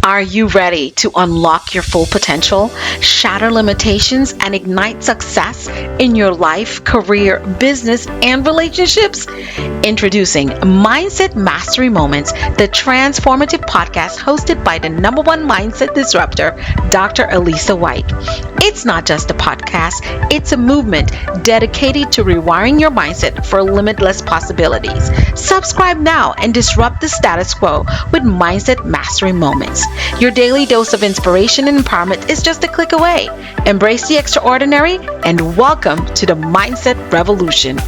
Are you ready to unlock your full potential, shatter limitations, and ignite success in your life, career, business, and relationships? Introducing Mindset Mastery Moments, the transformative podcast hosted by the #1 mindset disruptor, Dr. Alisa Whyte. It's not just a podcast, it's a movement dedicated to rewiring your mindset for limitless possibilities. Subscribe now and disrupt the status quo with Mindset Mastery Moments. Your daily dose of inspiration and empowerment is just a click away. Embrace the extraordinary and welcome to the Mindset Revolution.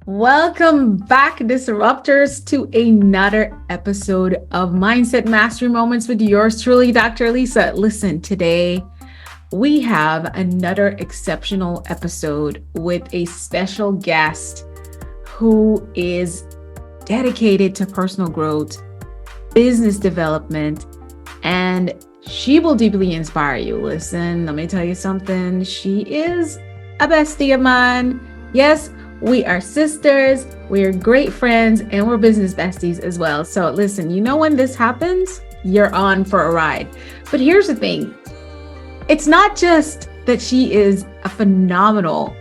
Welcome back, Disruptors, to another episode of Mindset Mastery Moments with yours truly, Dr. Alisa. Listen, today we have another exceptional episode with a special guest who is dedicated to personal growth, business development, and she will deeply inspire you. Listen, let me tell you something. She is a bestie of mine. Yes, we are sisters, we're great friends, and we're business besties as well. So listen, you know when this happens, you're on for a ride. But here's the thing. It's not just that she is a phenomenal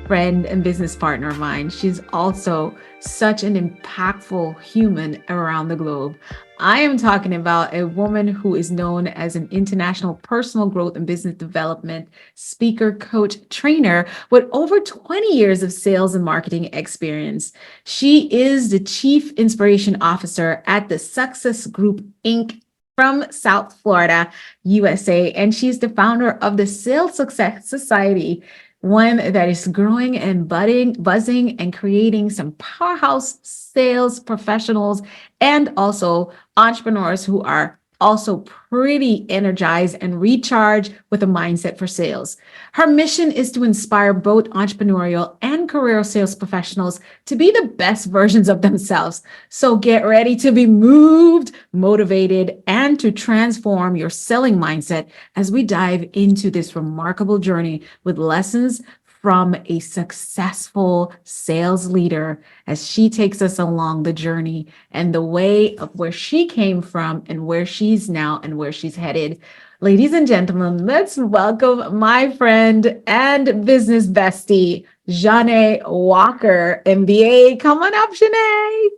friend and business partner of mine. She's also such an impactful human around the globe. I am talking about a woman who is known as an international personal growth and business development speaker, coach, trainer with over 20 years of sales and marketing experience. She is the Chief Inspiration Officer at the Success Group, Inc. from South Florida, USA, and she's the founder of the Sales Success Society, one that is growing and buzzing and creating some powerhouse sales professionals and also entrepreneurs who are also pretty energized and recharged with a mindset for sales. Her mission is to inspire both entrepreneurial and career sales professionals to be the best versions of themselves. So get ready to be moved, motivated, and to transform your selling mindset as we dive into this remarkable journey with lessons from a successful sales leader as she takes us along the journey and the way of where she came from and where she's now and where she's headed. Ladies and gentlemen, let's welcome my friend and business bestie, Jaunia Walker, MBA. Come on up, Jaunia.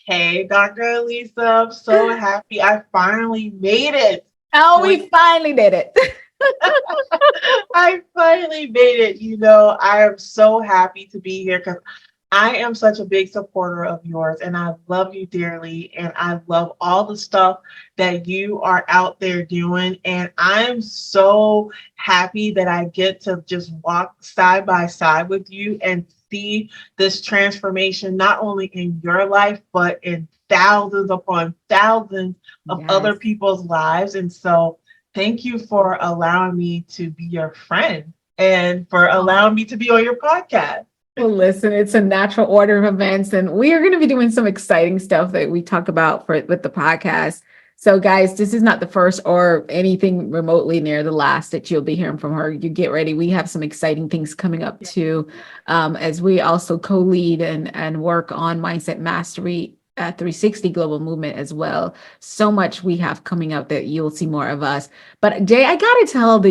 Hey, Dr. Alisa, I'm so happy I finally made it. Oh, we finally did it. I finally made it. I am so happy to be here because I am such a big supporter of yours and I love you dearly and I love all the stuff that you are out there doing. And I'm so happy that I get to just walk side by side with you and see this transformation, not only in your life, but in thousands upon thousands of other people's lives. And so thank you for allowing me to be your friend and for allowing me to be on your podcast. Well, listen, it's a natural order of events, and we are going to be doing some exciting stuff that we talk about with the podcast. So, guys, this is not the first or anything remotely near the last that you'll be hearing from her. You get ready. We have some exciting things coming up too, as we also co-lead and work on Mindset Mastery 360 global movement as well. So much we have coming up that you'll see more of us. But Jay, I got to tell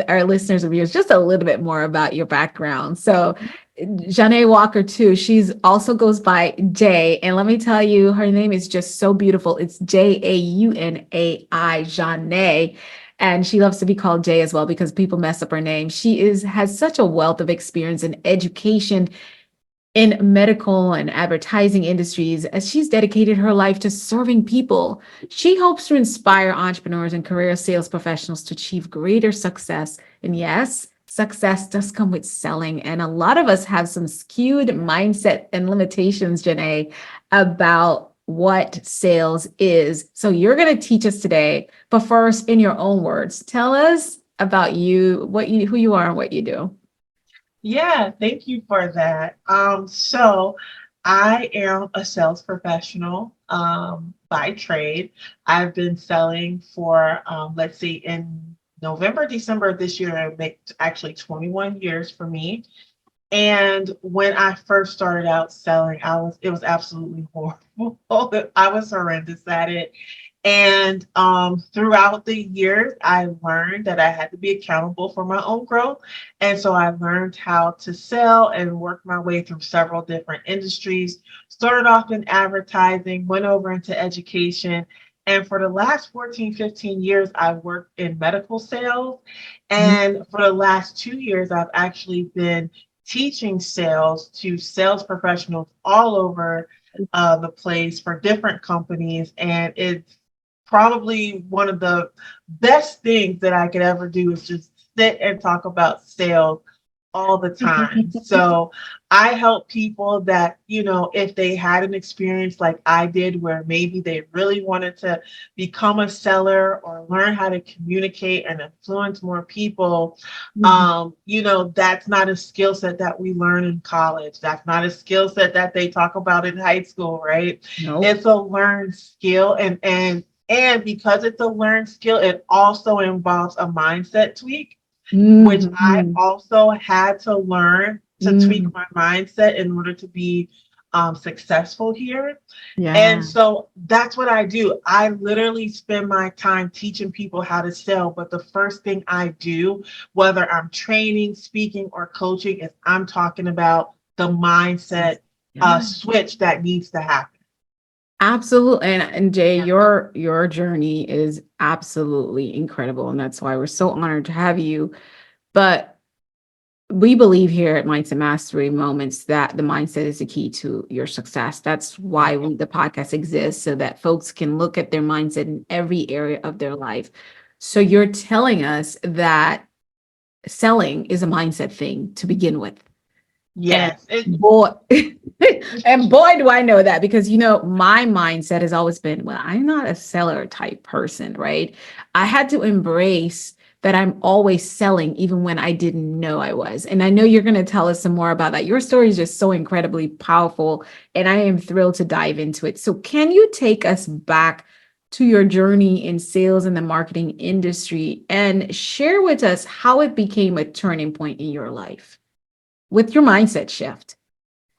our listeners and viewers just a little bit more about your background. So Jaunia Walker too, she's also goes by Jay. And let me tell you, her name is just so beautiful. It's Jaunai, Jaunia. And she loves to be called Jay as well because people mess up her name. She has such a wealth of experience in education in medical and advertising industries, as she's dedicated her life to serving people. She hopes to inspire entrepreneurs and career sales professionals to achieve greater success. And yes, success does come with selling. And a lot of us have some skewed mindset and limitations, Janae, about what sales is. So you're going to teach us today, but first, in your own words, tell us about you, who you are and what you do. Yeah, thank you for that. So I am a sales professional by trade. I've been selling for, let's see, in November, December of this year, it makes actually 21 years for me. And when I first started out selling, it was absolutely horrible. I was horrendous at it. And throughout the years, I learned that I had to be accountable for my own growth. And so I learned how to sell and work my way through several different industries. Started off in advertising, went over into education. And for the last 14, 15 years, I worked in medical sales. And for the last 2 years, I've actually been teaching sales to sales professionals all over the place for different companies. And it's probably one of the best things that I could ever do is just sit and talk about sales all the time. So I help people that, if they had an experience like I did, where maybe they really wanted to become a seller or learn how to communicate and influence more people, that's not a skill set that we learn in college. That's not a skill set that they talk about in high school, right? Nope. It's a learned skill, and because it's a learned skill, it also involves a mindset tweak, which I also had to learn to tweak my mindset in order to be successful here. Yeah. And so that's what I do. I literally spend my time teaching people how to sell. But the first thing I do, whether I'm training, speaking, or coaching, is I'm talking about the mindset switch that needs to happen. Absolutely. And Jay, your journey is absolutely incredible. And that's why we're so honored to have you. But we believe here at Mindset Mastery Moments that the mindset is the key to your success. That's why the podcast exists, so that folks can look at their mindset in every area of their life. So you're telling us that selling is a mindset thing to begin with. Yes. And boy, do I know that, because, my mindset has always been, well, I'm not a seller type person, right? I had to embrace that I'm always selling, even when I didn't know I was. And I know you're going to tell us some more about that. Your story is just so incredibly powerful, and I am thrilled to dive into it. So can you take us back to your journey in sales and the marketing industry and share with us how it became a turning point in your life with your mindset shift?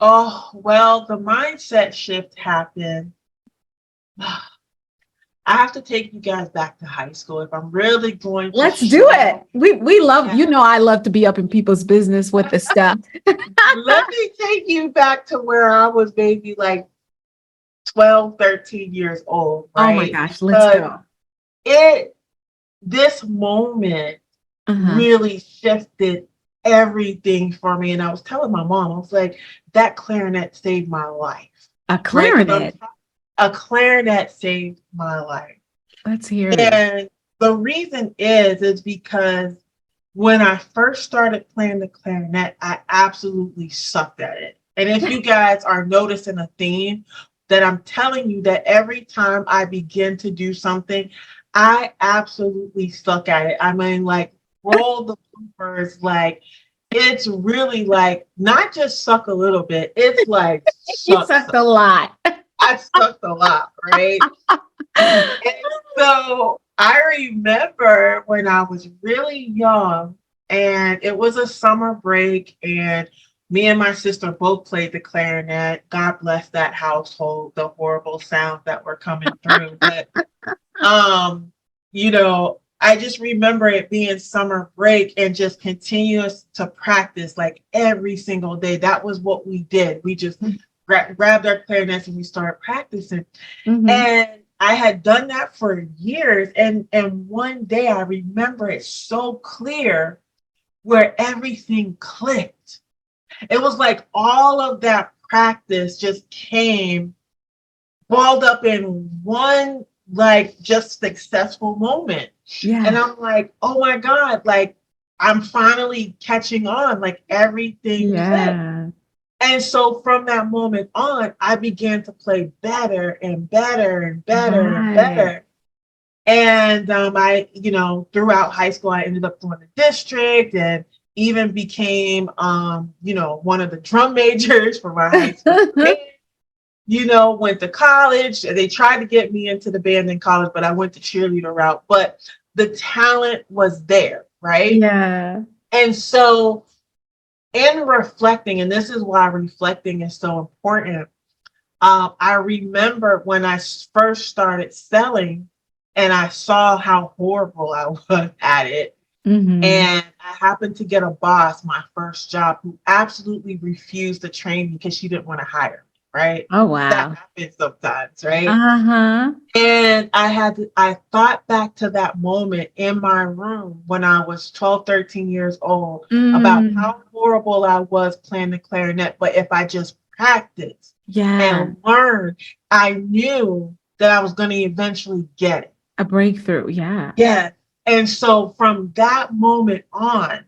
Oh, well, the mindset shift happened. I have to take you guys back to high school if I'm really going to. Let's do it. We love, I love to be up in people's business with the stuff. Let me take you back to where I was maybe like 12, 13 years old, right? Oh my gosh, let's go. This moment really shifted everything for me. And I was telling my mom, I was like, that clarinet saved my life. A clarinet? Right? A clarinet saved my life. Let's hear it. And the reason is because when I first started playing the clarinet, I absolutely sucked at it. And if you guys are noticing a theme, that I'm telling you that every time I begin to do something, I absolutely suck at it. I mean, like, roll the bloopers, like, it's really like not just suck a little bit, it's like you sucked a lot. I sucked a lot, right? And so I remember when I was really young, and it was a summer break, and me and my sister both played the clarinet. God bless that household, the horrible sounds that were coming through. But I just remember it being summer break and just continuous to practice like every single day. That was what we did. We just grabbed our clarinets and we started practicing. And I had done that for years. And one day I remember it so clear where everything clicked. It was like all of that practice just came balled up in one, like, just successful moment. Yeah. And I'm like, oh my God, like, I'm finally catching on, like everything clicked. And so from that moment on, I began to play better and better and better and Right. better. And throughout high school, I ended up doing the district and even became, one of the drum majors for my high school band. Went to college. They tried to get me into the band in college, but I went the cheerleader route. But the talent was there, right? Yeah. And so in reflecting, and this is why reflecting is so important, I remember when I first started selling and I saw how horrible I was at it. Mm-hmm. And I happened to get a boss, my first job, who absolutely refused to train me because she didn't want to hire me, right? Oh, That wow. happens sometimes, right? Uh-huh. And I thought back to that moment in my room when I was 12, 13 years old about Mm. how horrible I was playing the clarinet. But if I just practiced Yeah. and learned, I knew that I was going to eventually get it. A breakthrough. Yeah. Yeah. And so from that moment on,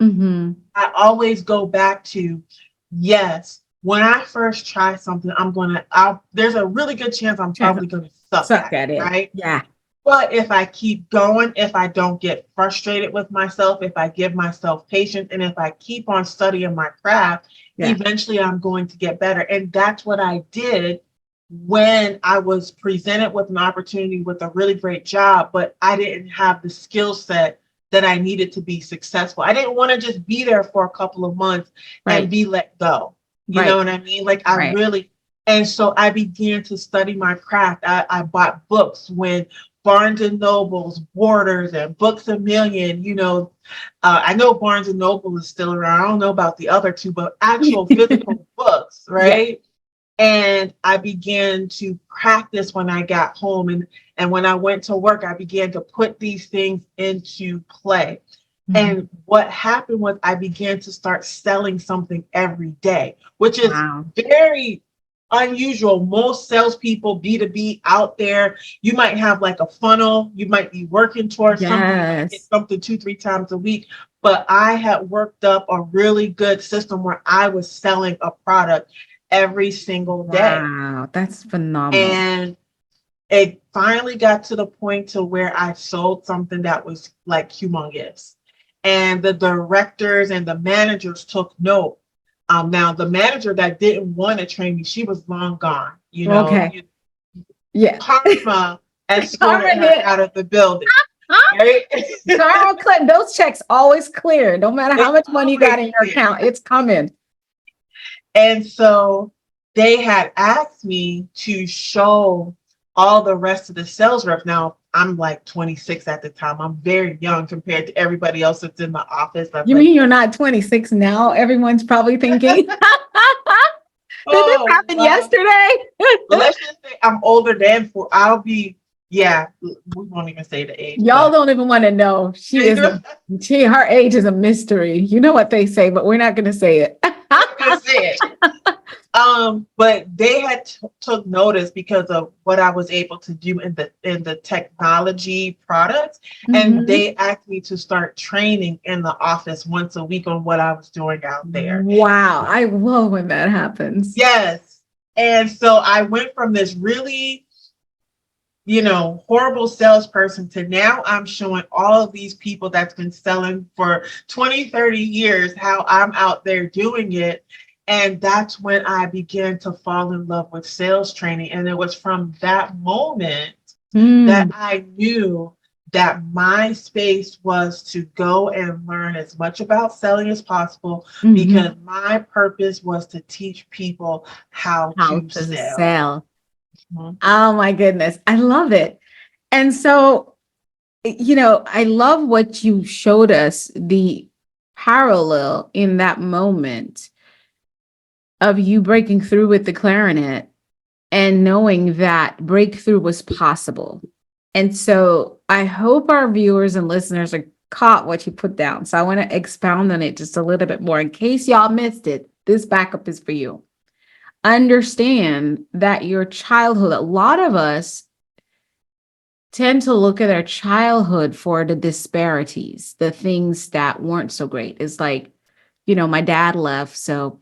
Mm-hmm. I always go back to, yes, when I first try something, there's a really good chance I'm Chance probably going to suck suck at it, at it. right? Yeah. But if I keep going, if I don't get frustrated with myself, if I give myself patience, and if I keep on studying my craft, Yeah. eventually I'm going to get better. And that's what I did when I was presented with an opportunity with a really great job, but I didn't have the skill set that I needed to be successful. I didn't want to just be there for a couple of months and Right. be let go. You know Right. what I mean? Right. And so I began to study my craft. I bought books when Barnes and Nobles, Borders, and Books a Million. I know Barnes and Noble is still around. I don't know about the other two, but actual physical books, Yeah. right? And I began to practice when I got home. And when I went to work, I began to put these things into play. Mhm. And what happened was I began to start selling something every day, which is Wow. very unusual. Most salespeople, B2B out there, you might have like a funnel, you might be working towards something, you might get Yes. something 2, 3 times a week. But I had worked up a really good system where I was selling a product every single day. Wow. That's phenomenal. And it finally got to the point to where I sold something that was like humongous. And the directors and the managers took note. Now, the manager that didn't want to train me, she was long gone. Okay. Yeah. Karma escorted Karma her hit. out of the building, Huh? right? Karma clip. Those checks always clear. No matter how It's much money you got always in your clear. account, it's coming. And so they had asked me to show all the rest of the sales reps. Now, I'm like 26 at the time. I'm very young compared to everybody else that's in the office. I'm You like, mean you're not 26 now? Everyone's probably thinking, did this oh, happen wow. yesterday? But let's just say I'm older than four. Yeah, we won't even say the age, Y'all but don't even want to know. Her age is a mystery. You know what they say, but we're not going to say it. gonna say it. But they had took notice because of what I was able to do in the technology products, and Mhm. they asked me to start training in the office once a week on what I was doing out there. Wow. I love when that happens. Yes, and so I went from this really horrible salesperson to now I'm showing all of these people that's been selling for 20, 30 years how I'm out there doing it. And that's when I began to fall in love with sales training. And it was from that moment that Mm. I knew that my space was to go and learn as much about selling as possible because Mhm. my purpose was to teach people how How to to sell. sell. Mhm. Oh my goodness. I love it. And so, I love what you showed us, the parallel in that moment of you breaking through with the clarinet and knowing that breakthrough was possible. And so I hope our viewers and listeners are caught what you put down. So I want to expound on it just a little bit more in case y'all missed it. This backup is for you. Understand that your childhood, a lot of us tend to look at our childhood for the disparities, the things that weren't so great. It's like, my dad left, so,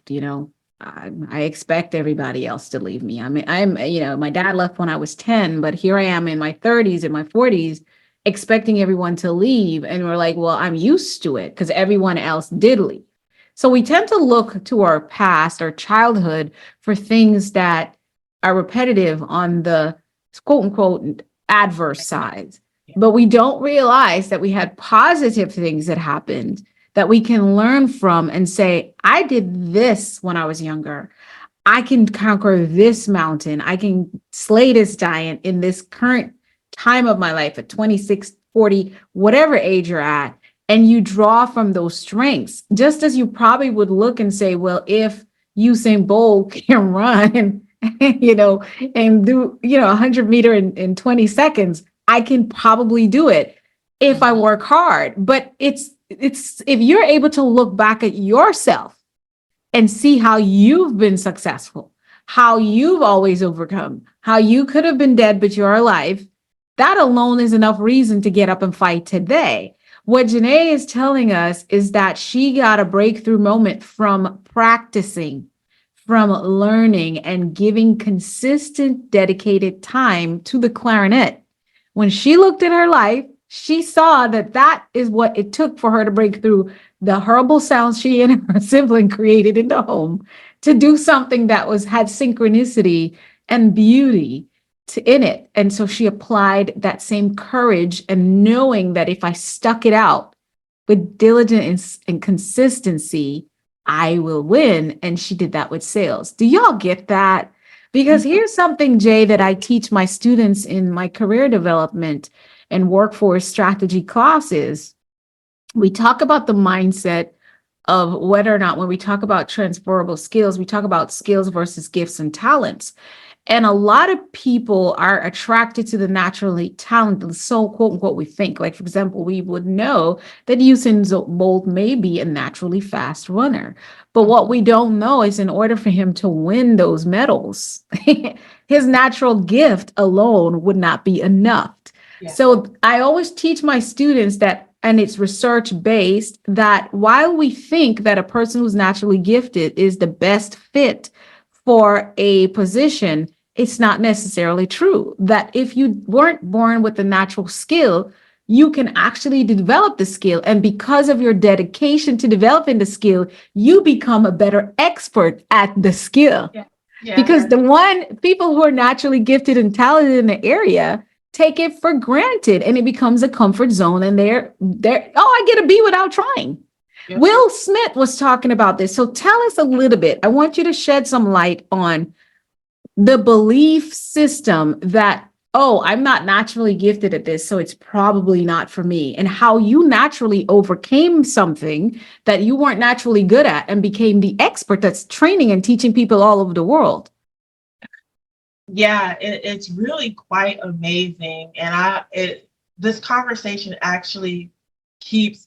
I expect everybody else to leave me. I mean, my dad left when I was 10, but here I am in my 30s and my 40s expecting everyone to leave. And we're like, well, I'm used to it because everyone else did leave. So we tend to look to our past, our childhood, for things that are repetitive on the quote unquote adverse sides. But we don't realize that we had positive things that happened that we can learn from and say, I did this when I was younger. I can conquer this mountain. I can slay this giant in this current time of my life at 26, 40, whatever age you're at. And you draw from those strengths, just as you probably would look and say, well, if Usain Bolt can run, and do, 100-meter in 20 seconds, I can probably do it if I work hard. But it's if you're able to look back at yourself and see how you've been successful, how you've always overcome, how you could have been dead, but you're alive, that alone is enough reason to get up and fight today. What Janae is telling us is that she got a breakthrough moment from practicing, from learning, and giving consistent, dedicated time to the clarinet. When she looked at her life, she saw that that is what it took for her to break through the horrible sounds she and her sibling created in the home to do something that had synchronicity and beauty in it. And so she applied that same courage and knowing that if I stuck it out with diligence and consistency, I will win. And she did that with sales. Do y'all get that? Because here's something, Jay, that I teach my students in my career development and workforce strategy classes. We talk about the mindset of whether or not, when we talk about transferable skills, we talk about skills versus gifts and talents. And a lot of people are attracted to the naturally talented, so quote unquote, we think. Like, for example, we would know that Usain Bolt may be a naturally fast runner. But what we don't know is, in order for him to win those medals, his natural gift alone would not be enough. Yeah. So I always teach my students that, and it's research based, that while we think that a person who's naturally gifted is the best fit for a position, it's not necessarily true. That if you weren't born with a natural skill, you can actually develop the skill. And because of your dedication to developing the skill, you become a better expert at the skill. Yeah. Yeah. Because people who are naturally gifted and talented in the area take it for granted, and it becomes a comfort zone. And they're I get a B without trying. Yep. Will Smith was talking about this. So tell us a little bit. I want you to shed some light on the belief system that, I'm not naturally gifted at this, so it's probably not for me, and how you naturally overcame something that you weren't naturally good at and became the expert that's training and teaching people all over the world. Yeah, it's really quite amazing. And this conversation actually keeps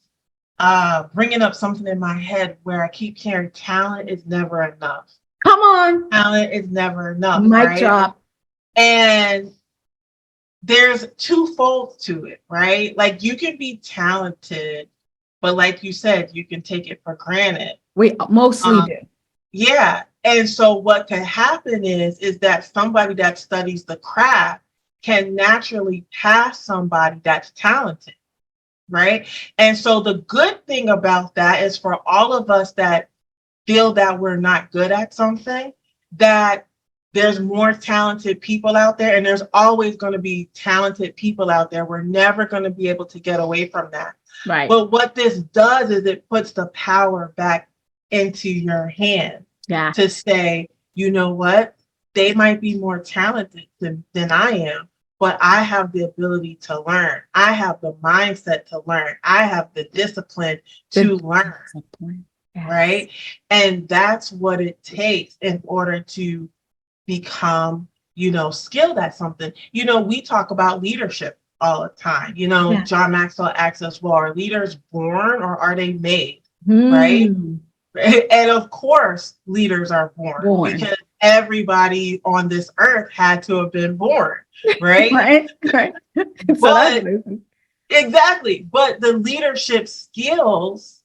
bringing up something in my head where I keep hearing talent is never enough. Come on. Talent is never enough. Mic drop. And there's two folds to it, right? Like, you can be talented, but like you said, you can take it for granted. We mostly do. Yeah. And so what can happen is that somebody that studies the craft can naturally pass somebody that's talented. Right. And so the good thing about that is, for all of us that feel that we're not good at something, that there's more talented people out there, and there's always going to be talented people out there. We're never going to be able to get away from that. Right. But what this does is it puts the power back into your hand. Yeah. To say, you know what, they might be more talented than I am, but I have the ability to learn. I have the mindset to learn. I have the discipline to learn. Yes. Right. And that's what it takes in order to become, skilled at something. We talk about leadership all the time. Yeah. John Maxwell asks us, well, are leaders born or are they made? Right. And of course, leaders are born. Because everybody on this earth had to have been born, right? Right. But exactly. But the leadership skills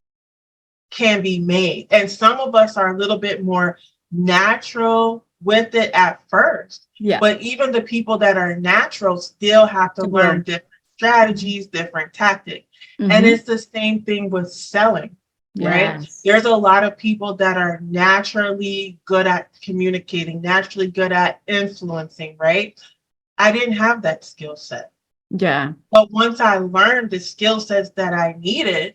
can be made. And some of us are a little bit more natural with it at first. Yeah. But even the people that are natural still have to To grow. learn different strategies, different tactics. And Mhm. it's the same thing with selling, right? Yes. There's a lot of people that are naturally good at communicating, naturally good at influencing, right? I didn't have that skill set. Yeah. But once I learned the skill sets that I needed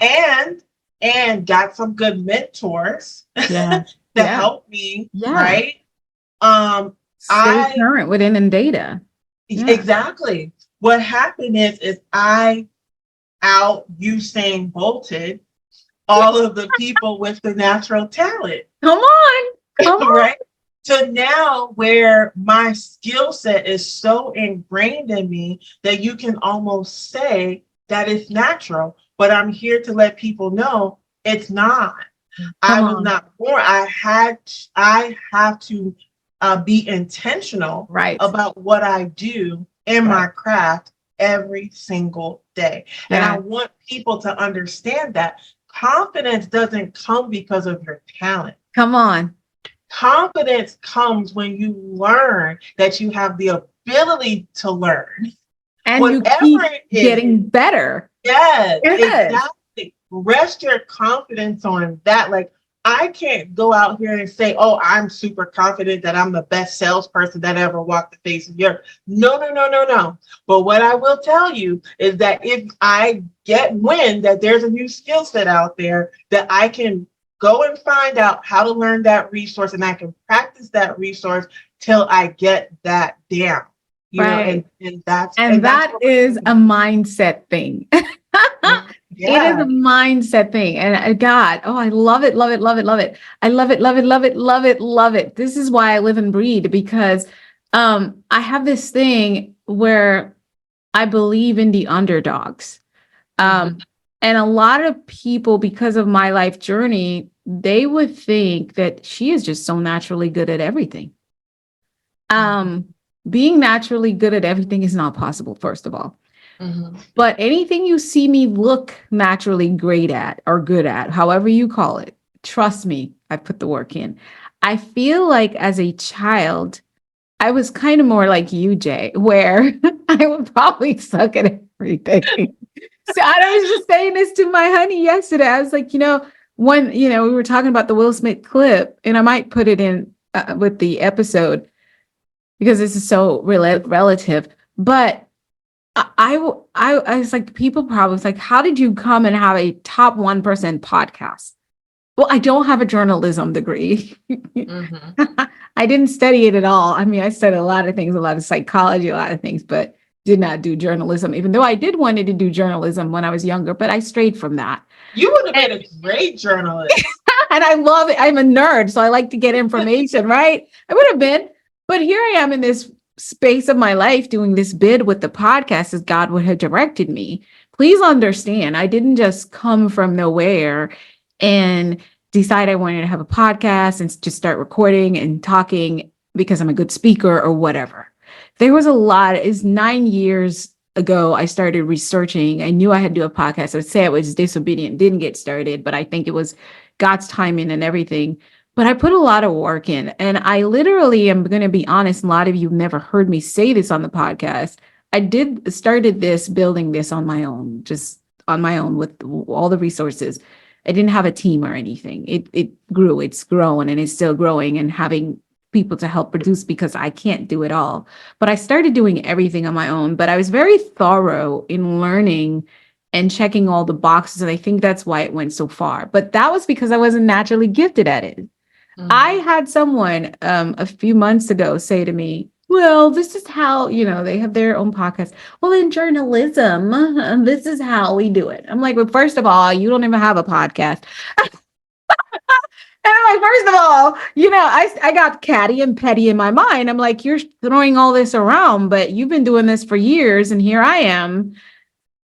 and got some good mentors Yeah. to Yeah. help me, Yeah. right? Um, Stay I current within in data. Yeah. exactly. What happened is I out Usain bolted all of the people with the natural talent, Come on. Come on. right? To now where my skill set is so ingrained in me that you can almost say that it's natural. But I'm here to let people know it's not. I Come was on. not born. I have to be intentional Right. about what I do in Right. my craft every single day. And I Yeah. want people to understand that confidence doesn't come because of your talent. Come on. Confidence comes when you learn that you have the ability to learn. And you Whatever keep it is, getting better. yes, Yes. exactly. Rest your confidence on that. Like, I can't go out here and say, oh, I'm super confident that I'm the best salesperson that ever walked the face of the earth. No, no, no, no, no. But what I will tell you is that if I get wind that there's a new skill set out there, that I can go and find out how to learn that resource and I can practice that resource till I get that down. You know, Right. and And that's that what is a mindset thing. It is a yeah. mindset thing. And God, oh, I love it, love it, love it, love it. I love it, love it, love it, love it, love it. This is why I live and breathe, because I have this thing where I believe in the underdogs. Mhm. And a lot of people, because of my life journey, they would think that she is just so naturally good at everything. Um, Being naturally good at everything is not possible, first of all. Mhm. But anything you see me look naturally great at or good at, however you call it, trust me, I put the work in. I feel like as a child, I was kind of more like you, Jay, where I would probably suck at everything. So I was just saying this to my honey yesterday. I was like, when, we were talking about the Will Smith clip, and I might put it in with the episode because this is so relative. But I was like, people probably was like, how did you come and have a top 1% podcast? Well, I don't have a journalism degree. Mhm. I didn't study it at all. I mean, I studied a lot of things, a lot of psychology, a lot of things, but did not do journalism, even though I did wanted to do journalism when I was younger, but I strayed from that. You would have And, been a great journalist. and I love it. I'm a nerd, so I like to get information, right? I would have been, but here I am in this space of my life doing this bid with the podcast as God would have directed me. Please understand, I didn't just come from nowhere and decide I wanted to have a podcast and just start recording and talking because I'm a good speaker or whatever. There was a lot. It's 9 years ago I started researching. I knew I had to do a podcast. I would say I was disobedient, didn't get started, but I think it was God's timing and everything. But I put a lot of work in, and I literally am going to be honest. A lot of you have never heard me say this on the podcast. I started this, building this on my own, just on my own with all the resources. I didn't have a team or anything. It grew, it's grown, and it's still growing, and having people to help produce because I can't do it all. But I started doing everything on my own. But I was very thorough in learning and checking all the boxes. And I think that's why it went so far. But that was because I wasn't naturally gifted at it. I Mhm. had someone a few months ago say to me, well, this is how, they have their own podcast. Well, in journalism, this is how we do it. I'm like, well, first of all, you don't even have a podcast. And I'm like, first of all, I got catty and petty in my mind. I'm like, you're throwing all this around, but you've been doing this for years. And here I am.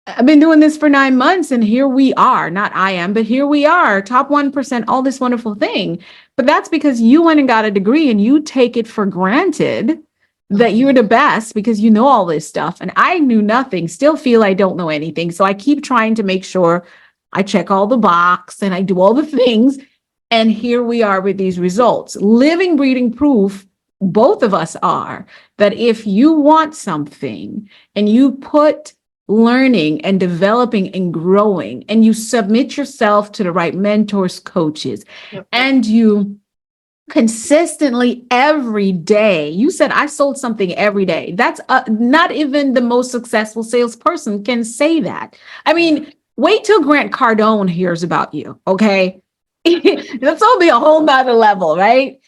I've been doing this for 9 months, and here we are. Not I am, but here we are, top 1%, all this wonderful thing. But that's because you went and got a degree and you take it for granted that you're the best because you know all this stuff. And I knew nothing, still feel I don't know anything. So I keep trying to make sure I check all the box and I do all the things. And here we are with these results. Living, breathing proof, both of us are, that if you want something and you put learning and developing and growing, and you submit yourself to the right mentors, coaches, Yep. and you consistently every day. You said I sold something every day. That's not even the most successful salesperson can say that. I mean, wait till Grant Cardone hears about you. Okay. That's only a whole nother level, right?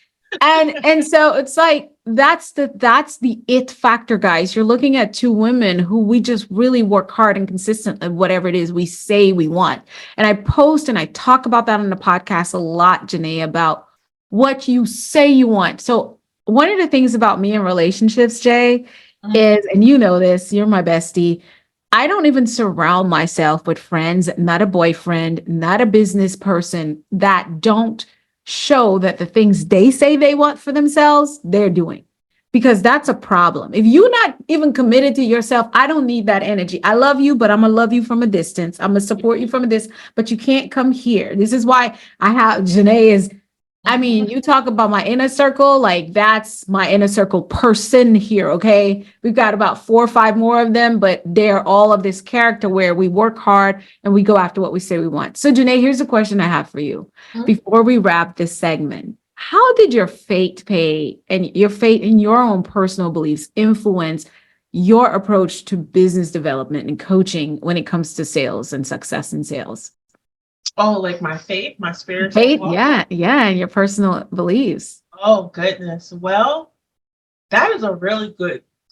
And so it's like that's the it factor, guys. You're looking at two women who we just really work hard and consistent at whatever it is we say we want. And I post and I talk about that on the podcast a lot, Janae, about what you say you want. So one of the things about me in relationships, Jay, is, and you know this, you're my bestie. I don't even surround myself with friends, not a boyfriend, not a business person, that don't show that the things they say they want for themselves, they're doing. Because that's a problem. If you're not even committed to yourself, I don't need that energy. I love you, but I'm going to love you from a distance. I'm going to support you from a distance, but you can't come here. This is why I have Janae is, I mean, you talk about my inner circle, like that's my inner circle person here. Okay. We've got about 4 or 5 more of them, but they're all of this character where we work hard and we go after what we say we want. So, Janae, here's a question I have for you before we wrap this segment. How did your fate pay and your fate in your own personal beliefs influence your approach to business development and coaching when it comes to sales and success in sales? Oh, like my faith, my spiritual Fate, walk. yeah, and your personal beliefs. Oh goodness. Well, that is a really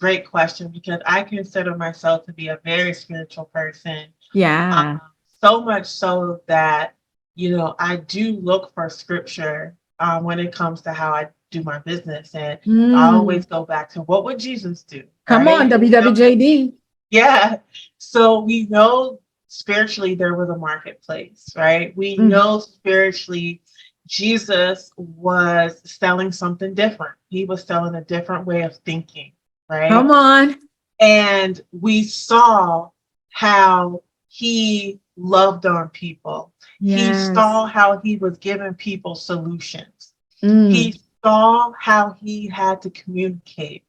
great question because I consider myself to be a very spiritual person. Yeah. Um, so much so that, I do look for scripture when it comes to how I do my business. And I always go back to what would Jesus do, Come on, right? WWJD. Yeah. So we know spiritually there was a marketplace, right? We know spiritually Jesus was selling something different. He was selling a different way of thinking, right? Come on. And we saw how he loved on people. He Yes. saw how he was giving people solutions. Mm. He saw how he had to communicate.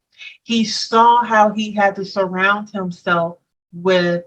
He saw how he had to surround himself with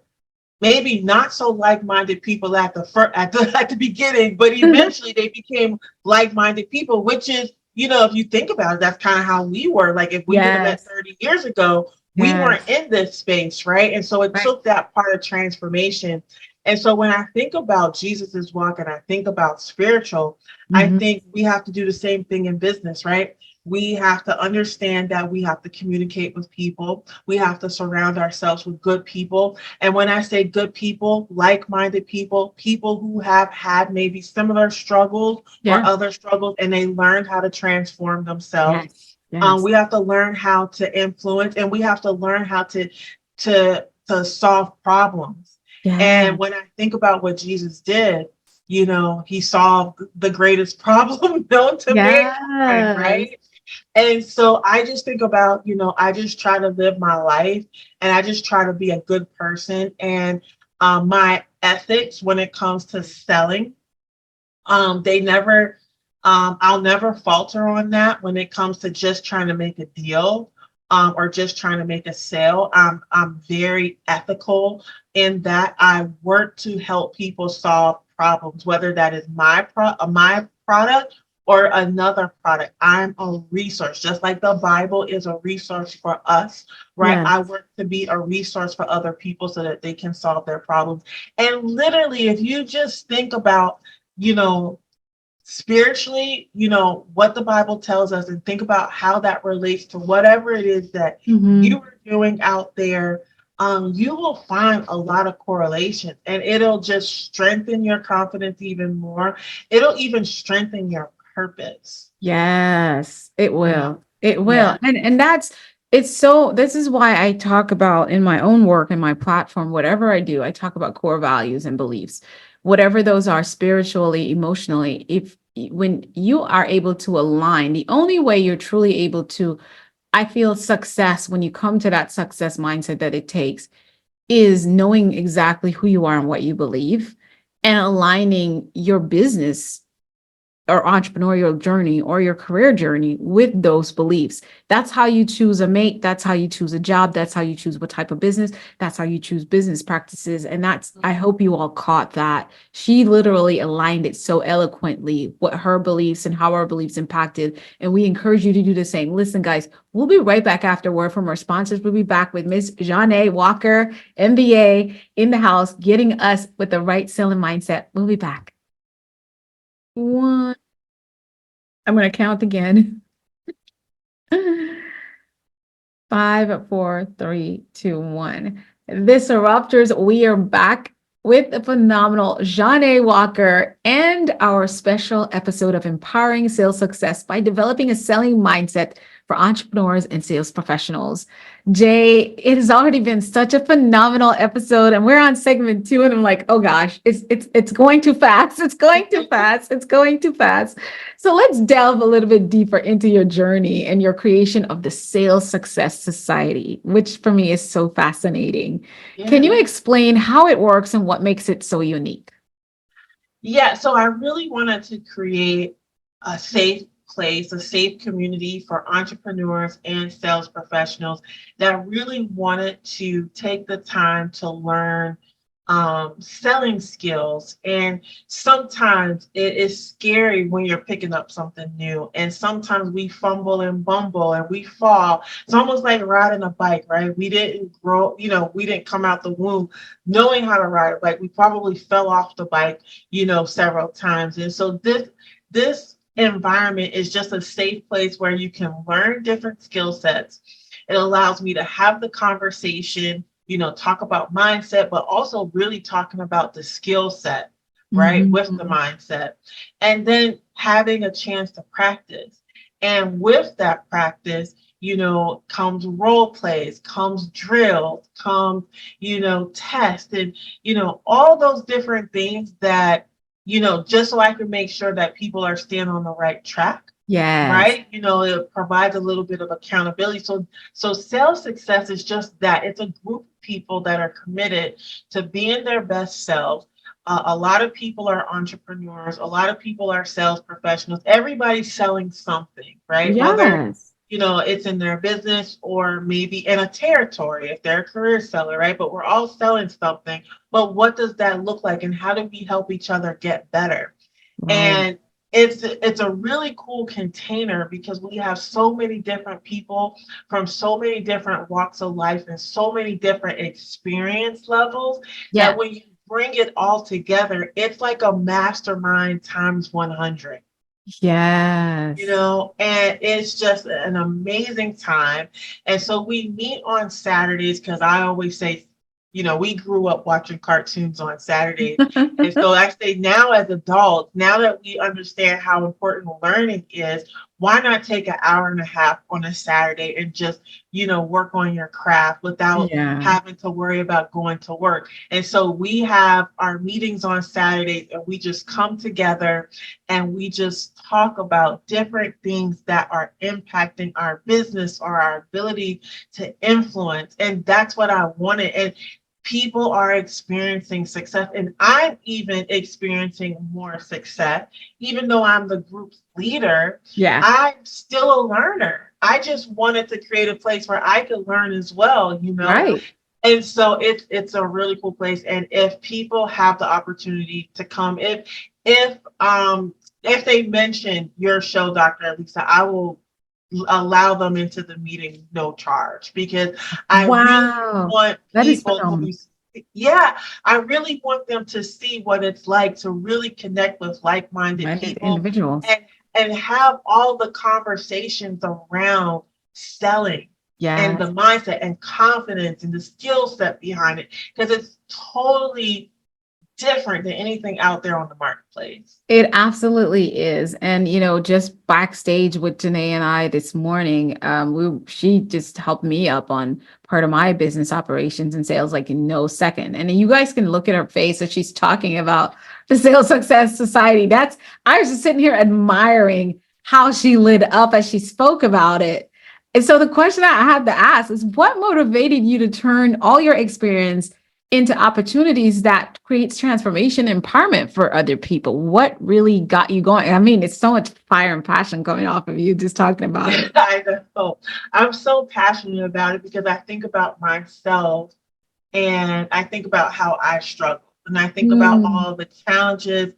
maybe not so like-minded people at the beginning, but eventually they became like-minded people, which is, if you think about it, that's kind of how we were. Like if we would have met Yes. 30 years ago, we weren't Yes. in this space, right? And so it Right. took that part of transformation. And so when I think about Jesus's walk and I think about spiritual, I Mhm. think we have to do the same thing in business, right? We have to understand that we have to communicate with people. We have to surround ourselves with good people. And when I say good people, like-minded people, people who have had maybe similar struggles or Yeah. other struggles, and they learned how to transform themselves. Yes. Yes. We have to learn how to influence, and we have to learn how to solve problems. Yeah. And when I think about what Jesus did, he solved the greatest problem known to mankind, Yes. right? And so I just think about, I just try to live my life and I just try to be a good person. And my ethics when it comes to selling, they never, I'll never falter on that when it comes to just trying to make a deal. Or just trying to make a sale. I'm very ethical in that I work to help people solve problems, whether that is my product or another product. I'm a resource, just like the Bible is a resource for us, right? Yes. I work to be a resource for other people so that they can solve their problems. And literally, if you just think about, you know, spiritually, what the Bible tells us and think about how that relates to whatever it is that you Mhm. are doing out there, you will find a lot of correlations and it'll just strengthen your confidence even more. It'll even strengthen your purpose. Yes, it Yeah. will. It will. Yeah. And that's it's so this is why I talk about in my own work and my platform, whatever I do, I talk about core values and beliefs. Whatever those are spiritually, emotionally, if when you are able to align, the only way you're truly able to, I feel success when you come to that success mindset that it takes is knowing exactly who you are and what you believe and aligning your business or entrepreneurial journey or your career journey with those beliefs. That's how you choose a mate. That's how you choose a job. That's how you choose what type of business. That's how you choose business practices. And that's, I hope you all caught that. She literally aligned it so eloquently, what her beliefs and how our beliefs impacted. And we encourage you to do the same. Listen, guys, we'll be right back after a word from our sponsors. We'll be back with Miss Jaunia Walker, MBA, in the house, getting us with the right selling mindset. We'll be back. One. I'm going to count again. 5, 4, 3, 2, 1. Disruptors, we are back with the phenomenal Jaunia Walker and our special episode of Empowering Sales Success by Developing a Selling Mindset for Entrepreneurs and Sales Professionals. Jay, it has already been such a phenomenal episode, and we're on segment 2, and I'm like, oh gosh, it's going too fast. It's going too fast. It's going too fast. So let's delve a little bit deeper into your journey and your creation of the Sales Success Society, which for me is so fascinating. Yeah. Can you explain how it works and what makes it so unique? Yeah, so I really wanted to create a safe place, a safe community for entrepreneurs and sales professionals that really wanted to take the time to learn selling skills. And sometimes it is scary when you're picking up something new. And sometimes we fumble and bumble and we fall. It's almost like riding a bike, right? We didn't grow, we didn't come out the womb knowing how to ride a bike. We probably fell off the bike, several times. And so this environment is just a safe place where you can learn different skill sets. It allows me to have the conversation, talk about mindset, but also really talking about the skill set, right, with the mindset. And then having a chance to practice. And with that practice, comes role plays, comes drills, comes, test, and, all those different things that, just so I can make sure that people are staying on the right track. Yes. Right. It provides a little bit of accountability. So sales success is just that. It's a group of people that are committed to being their best selves. A lot of people are entrepreneurs. A lot of people are sales professionals. Everybody's selling something, right? Yes. Whether it's in their business or maybe in a territory if they're a career seller, right? But we're all selling something. But what does that look like, and how do we help each other get better? Right. And it's a really cool container because we have so many different people from so many different walks of life and so many different experience levels that when you bring it all together, it's like a mastermind times 100. Yes. And it's just an amazing time. And so we meet on Saturdays because I always say, we grew up watching cartoons on Saturdays. And so I say now as adults, now that we understand how important learning is, why not take an hour and a half on a Saturday and just, work on your craft without having to worry about going to work. And so we have our meetings on Saturdays and we just come together and we just talk about different things that are impacting our business or our ability to influence. And that's what I wanted. And people are experiencing success, and I'm even experiencing more success. Even though I'm the group's leader, I'm still a learner. I just wanted to create a place where I could learn as well, Right. And so it's a really cool place. And if people have the opportunity to come, if they mention your show, Dr. Alisa, I will allow them into the meeting no charge because I really want people I really want them to see what it's like to really connect with like-minded people individuals and have all the conversations around selling and the mindset and confidence and the skill set behind it, because it's totally different than anything out there on the marketplace. It absolutely is. And, just backstage with Janae and I this morning, she just helped me up on part of my business operations and sales, like in no second. And you guys can look at her face as she's talking about the Sales Success Society. I was just sitting here admiring how she lit up as she spoke about it. And so the question I have to ask is, what motivated you to turn all your experience into opportunities that creates transformation, empowerment for other people. What really got you going? I mean, it's so much fire and passion coming off of you just talking about it. I know. I'm so passionate about it because I think about myself and I think about how I struggled and I think about Mm, all the challenges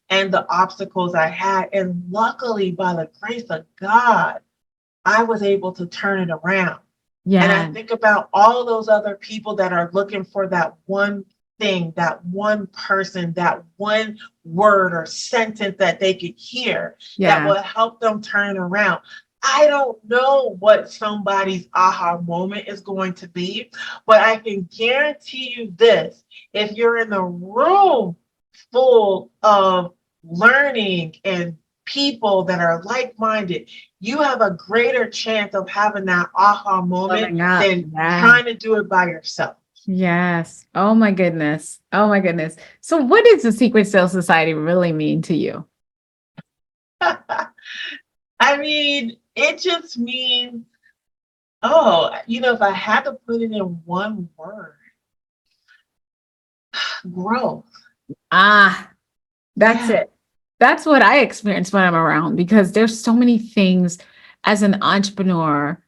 and the obstacles I had. And luckily, by the grace of God, I was able to turn it around. And I yeah, think about all those other people that are looking for that one thing, that one person, that one word or sentence that they could hear that yeah. will help them turn around. I don't know what somebody's aha moment is going to be, but I can guarantee you this. If you're in a room full of learning and people that are like-minded, you have a greater chance of having that aha moment Loving up. than Yeah. trying to do it by yourself. Yes. Oh my goodness. Oh my goodness. So what does the Secret Sales Society really mean to you? I mean, it just means, oh, if I had to put it in one word, growth. Ah, that's Yeah. it. That's what I experience when I'm around because there's so many things as an entrepreneur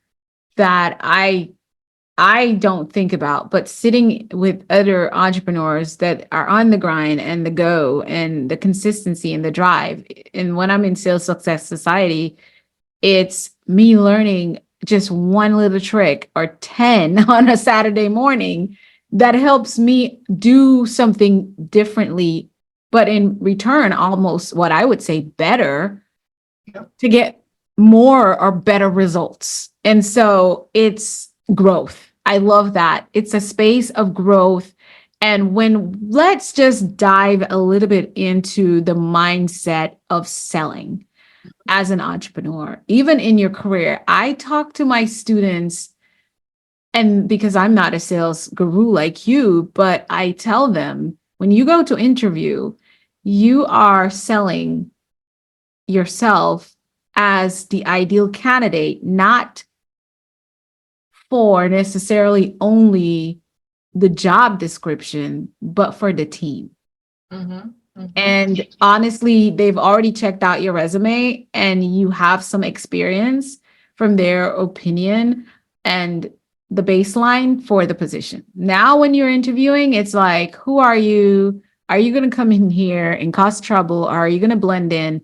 that I don't think about, but sitting with other entrepreneurs that are on the grind and the go and the consistency and the drive. And when I'm in Sales Success Society, it's me learning just one little trick or 10 on a Saturday morning that helps me do something differently, but in return, almost what I would say better Yep. to get more or better results. And so it's growth. I love that. It's a space of growth. And when let's just dive a little bit into the mindset of selling as an entrepreneur, even in your career. I talk to my students, and because I'm not a sales guru like you, but I tell them when you go to interview, you are selling yourself as the ideal candidate, not for necessarily only the job description, but for the team. Mm-hmm. Mm-hmm. And honestly, they've already checked out your resume and you have some experience from their opinion and the baseline for the position. Now, when you're interviewing, it's like, who are you? Are you going to come in here and cause trouble? Or are you going to blend in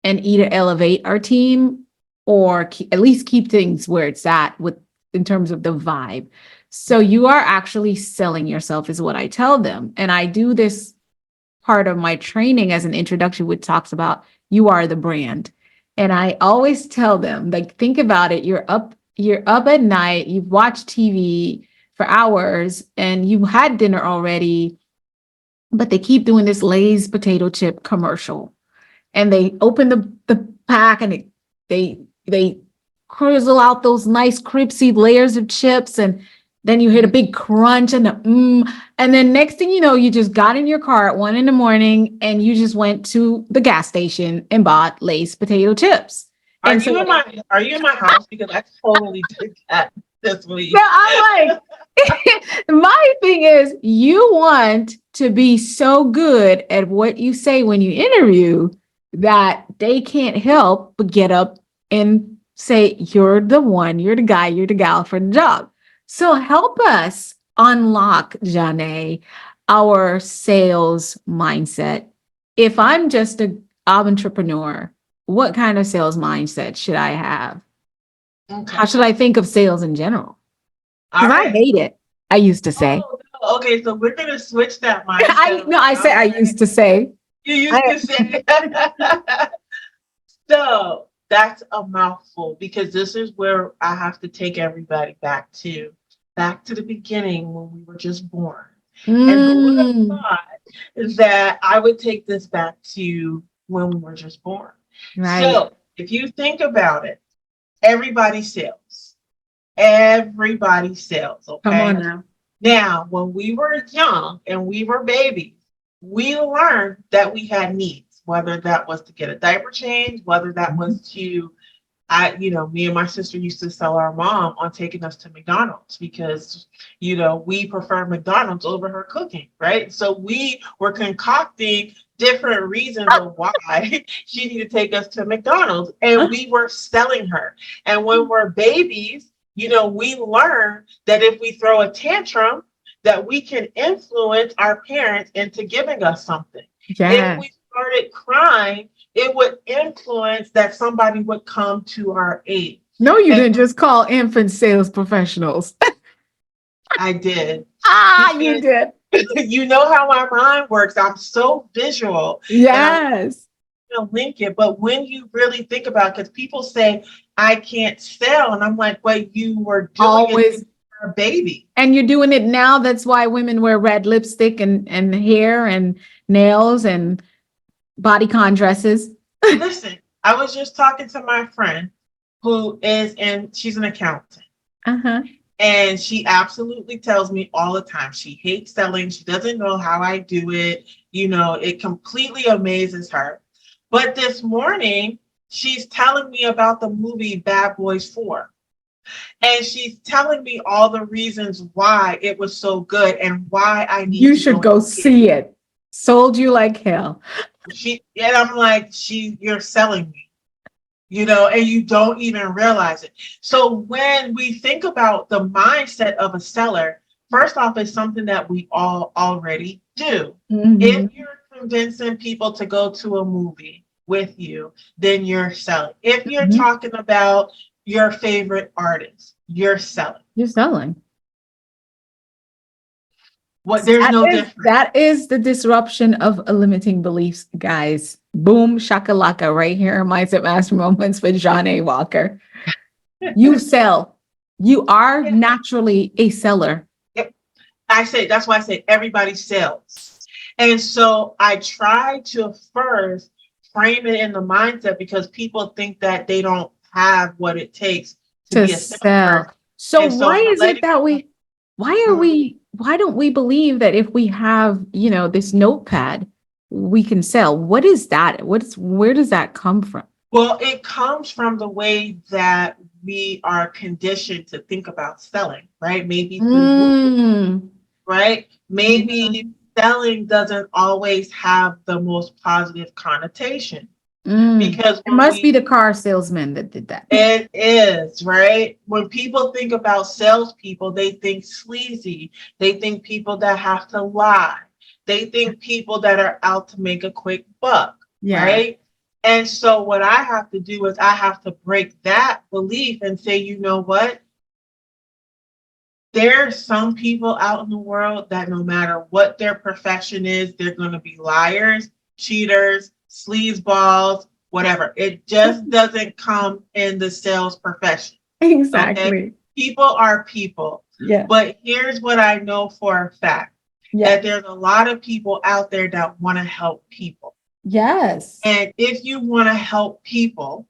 and either elevate our team or at least keep things where it's at with in terms of the vibe? So you are actually selling yourself, is what I tell them. And I do this part of my training as an introduction, which talks about you are the brand. And I always tell them, like, think about it. You're up at night, you've watched TV for hours and you had dinner already, but they keep doing this Lay's potato chip commercial. And they open the pack and they cruzzle out those nice crispy layers of chips and then you hit a big crunch and and then next thing you know, you just got in your car at 1 a.m. and you just went to the gas station and bought Lay's potato chips. Are And you so in my house? Because I totally did that this week. yeah, I'm like, my thing is, you want to be so good at what you say when you interview that they can't help but get up and say, you're the one, you're the guy, you're the gal for the job. So help us unlock, Janae, our sales mindset. If I'm just an entrepreneur, what kind of sales mindset should I have? How Okay. should I think of sales in general? All Because I right. hate it. I used to say. Oh, no. Okay. So we're gonna switch that I mindset no, I say around. I used to say. You I used to say. So that's a mouthful because this is where I have to take everybody back to the beginning when we were just born. And who would have mm, thought that I would take this back to when we were just born? right. So if you think about it, everybody sells. Everybody sells, Come on okay? now. Now, when we were young and we were babies, we learned that we had needs, whether that was to get a diaper change, whether that was to me and my sister used to sell our mom on taking us to McDonald's because, we prefer McDonald's over her cooking, right? So we were concocting different reasons of why she needed to take us to McDonald's, and we were selling her. And when we're babies, we learn that if we throw a tantrum, that we can influence our parents into giving us something. If Yeah. we started crying, it would influence that somebody would come to our aid. No, you And didn't just call infant sales professionals. I did. You Because did. you know how my mind works. I'm so visual and I'm Yes. going to link it. But when you really think about it, because people say, I can't sell. And I'm like, well, you were doing it Always. when you were a baby. And you're doing it now. That's why women wear red lipstick and hair and nails and bodycon dresses. Listen, I was just talking to my friend she's an accountant. Uh-huh. And she absolutely tells me all the time she hates selling. She doesn't know how I do it. It completely amazes her. But this morning, she's telling me about the movie Bad Boys 4. And she's telling me all the reasons why it was so good and why I need You to should go go and see see it. Sold you like hell. And I'm like, you're selling me. And you don't even realize it. So when we think about the mindset of a seller, first off, it's something that we all already do. Mhm. If you're convincing people to go to a movie with you, then you're selling. If you're Mhm. talking about your favorite artist, you're selling. You're selling. There's That no is difference. that is the disruption of limiting beliefs, guys. Boom, shakalaka, right here in Mindset Master Moments with Jaunia Walker. You sell. You are naturally a seller. Yep. That's why I say everybody sells. And so I try to first frame it in the mindset because people think that they don't have what it takes to To be a salesperson. sell. So And so why I'm is it letting that why don't we believe that if we have, this notepad, we can sell? What is that? Where does that come from? well, it comes from the way that we are conditioned to think about selling, right? Maybe through movies, right? Maybe selling doesn't always have the most positive connotation. Because It must be the car salesman that did that. it is, right? When people think about salespeople, they think sleazy. They think people that have to lie. They think people that are out to make a quick buck, Yeah. right? And so what I have to do is I have to break that belief and say, you know what? There are some people out in the world that no matter what their profession is, they're going to be liars, cheaters, sleazeballs, whatever. It just doesn't come in the sales profession. Exactly. Okay? People are people. Yeah. But here's what I know for a fact. Yeah. That there's a lot of people out there that want to help people. Yes. And if you want to help people,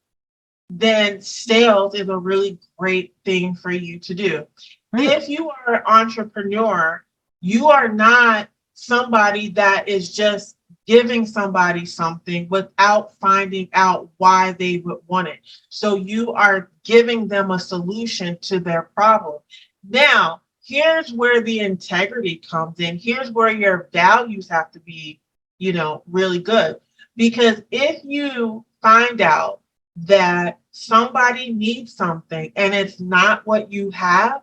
then sales is a really great thing for you to do. Right. If you are an entrepreneur, you are not somebody that is just giving somebody something without finding out why they would want it. So you are giving them a solution to their problem. Now, here's where the integrity comes in. Here's where your values have to be, really good. Because if you find out that somebody needs something and it's not what you have,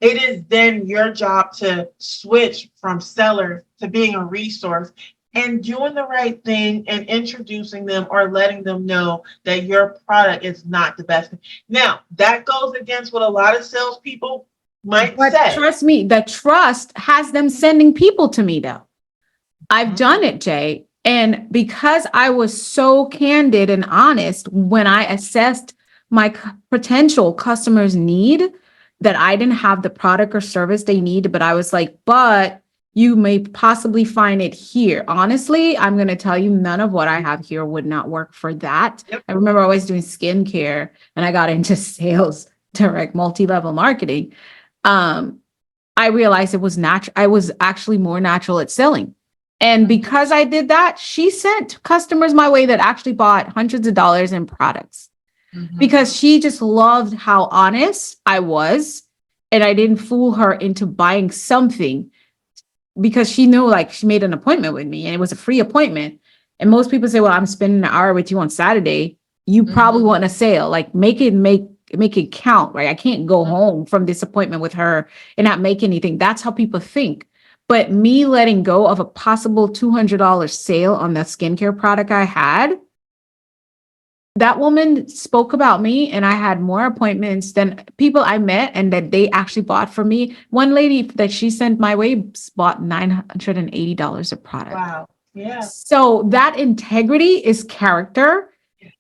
it is then your job to switch from seller to being a resource and doing the right thing and introducing them or letting them know that your product is not the best. Now, that goes against what a lot of salespeople might But say. trust me, the trust has them sending people to me, though. I've done it, Jay. And because I was so candid and honest when I assessed my potential customers' need, that I didn't have the product or service they need, but I was like, but you may possibly find it here. Honestly, I'm going to tell you, none of what I have here would not work for that. Yep. I remember always doing skincare and I got into sales, direct multi-level marketing. I realized it was natural. I was actually more natural at selling. And because I did that, she sent customers my way that actually bought hundreds of dollars in products. because she just loved how honest I was. And I didn't fool her into buying something because she knew like she made an appointment with me and it was a free appointment. And most people say, well, I'm spending an hour with you on Saturday. You probably want a sale, like make it count, right? I can't go home from this appointment with her and not make anything. That's how people think. But me letting go of a possible $200 sale on the skincare product I had, that woman spoke about me and I had more appointments than people I met and that they actually bought for me. One lady that she sent my way bought $980 of product. Wow. Yeah. So that integrity is character.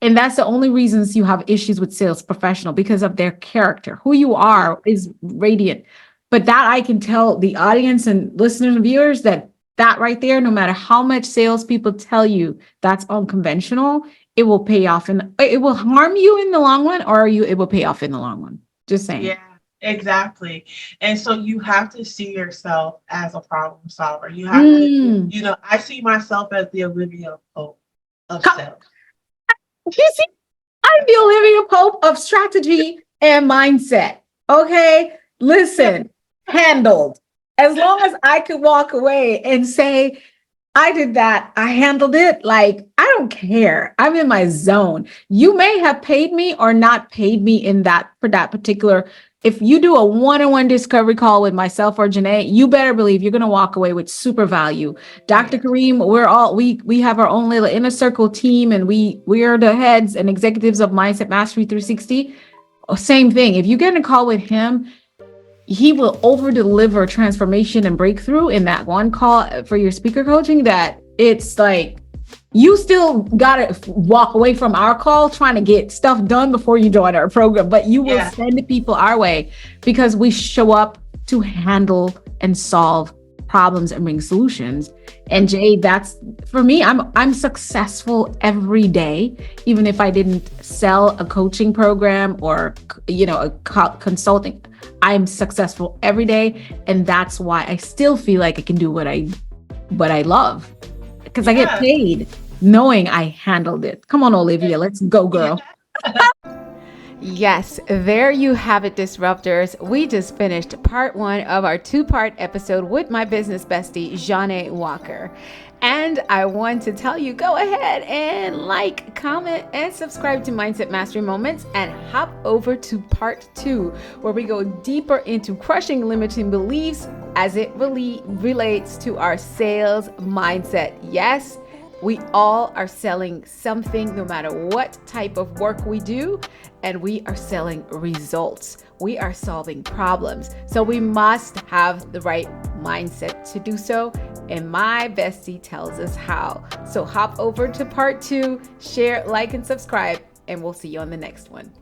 And that's the only reasons you have issues with sales professional, because of their character. Who you are is radiant. But that I can tell the audience and listeners and viewers that right there, no matter how much salespeople tell you that's unconventional, it will pay off and it will harm you in the long run, or it will pay off in the long run. Just saying. Yeah, exactly. And so you have to see yourself as a problem solver. You have to, I see myself as the Olivia Pope of sales. You see, I'm the Olivia Pope of strategy and mindset. Okay, listen, handled. As long as I could walk away and say, I did that, I handled it, like, I don't care. I'm in my zone. You may have paid me or not paid me for that particular. If you do a one-on-one discovery call with myself or Janae, you better believe you're going to walk away with super value. Dr. Kareem, we have our own little inner circle team, and we are the heads and executives of Mindset Mastery 360. Same thing. If you get in a call with him, he will over deliver transformation and breakthrough in that one call for your speaker coaching, that it's like, you still got to walk away from our call trying to get stuff done before you join our program, but you will send people our way because we show up to handle and solve problems and bring solutions. And Jay, that's for me, I'm successful every day, even if I didn't sell a coaching program or, a consulting. I'm successful every day. And that's why I still feel like I can do what I love, because I get paid knowing I handled it. Come on, Olivia, let's go, girl. Yes, there you have it, disruptors. We just finished part 1 of our 2-part episode with my business bestie, Jaunia Walker. And I want to tell you, go ahead and like, comment, and subscribe to Mindset Mastery Moments, and hop over to part 2, where we go deeper into crushing limiting beliefs as it really relates to our sales mindset. Yes, we all are selling something, no matter what type of work we do, and we are selling results. We are solving problems. So we must have the right mindset to do so. And my bestie tells us how. So hop over to part 2, share, like, and subscribe, and we'll see you on the next one.